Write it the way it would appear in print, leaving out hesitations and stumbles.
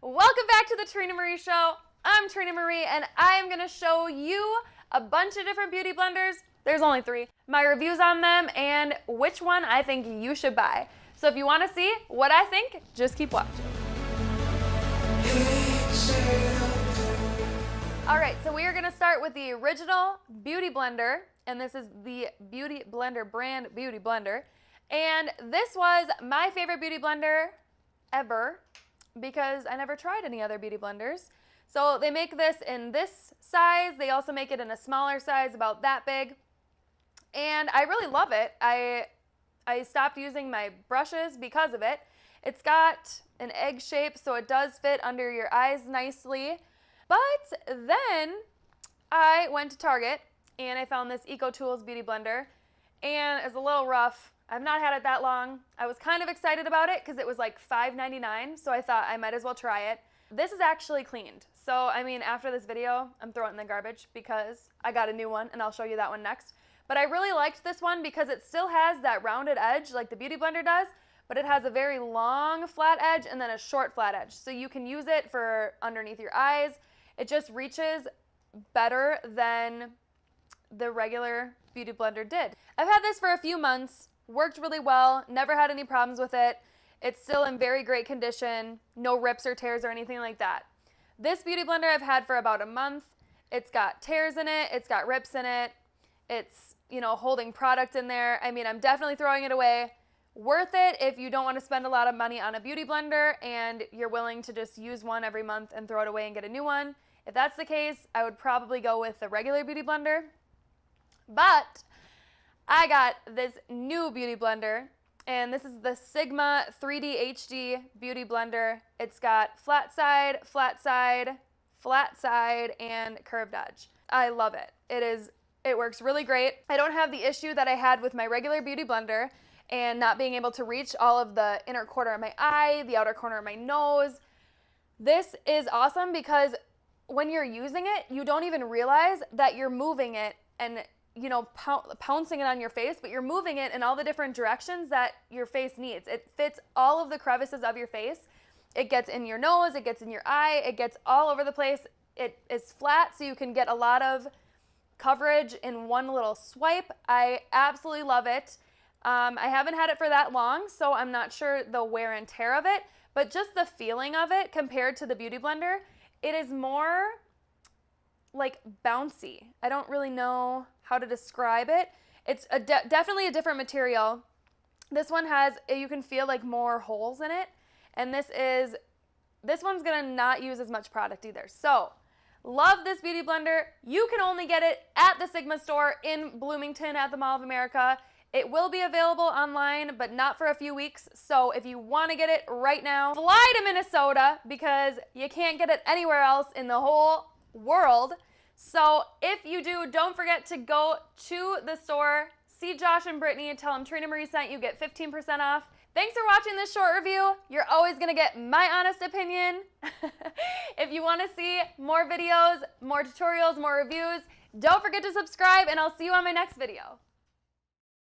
Welcome back to the Trena Marie Show. I'm Trena Marie, and I am going to show you a bunch of different beauty blenders. There's only 3. My reviews on them and which one I think you should buy. So if you want to see what I think, just keep watching. Alright, so we are going to start with the original Beauty Blender, and this is the Beauty Blender brand Beauty Blender. And this was my favorite beauty blender ever because I never tried any other beauty blenders. So they make this in this size. They also make it in a smaller size, about that big. And I really love it. I stopped using my brushes because of it. It's got an egg shape, so it does fit under your eyes nicely. But then I went to Target and I found this EcoTools beauty blender, and it's a little rough. I've not had it that long. I was kind of excited about it because it was like $5.99, so I thought I might as well try it. This is actually cleaned. So, I mean, after this video, I'm throwing it in the garbage because I got a new one, and I'll show you that one next. But I really liked this one because it still has that rounded edge like the Beauty Blender does, but it has a very long flat edge and then a short flat edge. So you can use it for underneath your eyes. It just reaches better than the regular Beauty Blender did. I've had this for a few months, worked really well, never had any problems with it. It's still in very great condition, no rips or tears or anything like that. This Beauty Blender I've had for about a month. It's got tears in it, it's got rips in it, it's, you know, holding product in there. I mean, I'm definitely throwing it away. Worth it if you don't want to spend a lot of money on a beauty blender and you're willing to just use one every month and throw it away and get a new one. If that's the case, I would probably go with the regular beauty blender. But I got this new beauty blender, and this is the Sigma 3D HD beauty blender. It's got flat side, flat side, flat side, and curved edge. I love it. It works really great. I don't have the issue that I had with my regular beauty blender and not being able to reach all of the inner corner of my eye, the outer corner of my nose. This is awesome because when you're using it, you don't even realize that you're moving it and, you know, pouncing it on your face, but you're moving it in all the different directions that your face needs. It fits all of the crevices of your face. It gets in your nose, it gets in your eye, it gets all over the place. It is flat, so you can get a lot of coverage in one little swipe. I absolutely love it. I haven't had it for that long, so I'm not sure the wear and tear of it, but just the feeling of it compared to the Beauty Blender, it is more like bouncy. I don't really know how to describe it. It's definitely a different material. This one has, you can feel like more holes in it, and this one's gonna not use as much product either. So, love this beauty blender. You can only get it at the Sigma store in Bloomington at the Mall of America. It will be available online, but not for a few weeks. So if you want to get it right now, fly to Minnesota because you can't get it anywhere else in the whole world. So if you do, don't forget to go to the store, see Josh and Brittany, and tell them Trena Marie sent you, get 15% off. Thanks for watching this short review. You're always going to get my honest opinion. If you want to see more videos, more tutorials, more reviews, don't forget to subscribe, and I'll see you on my next video.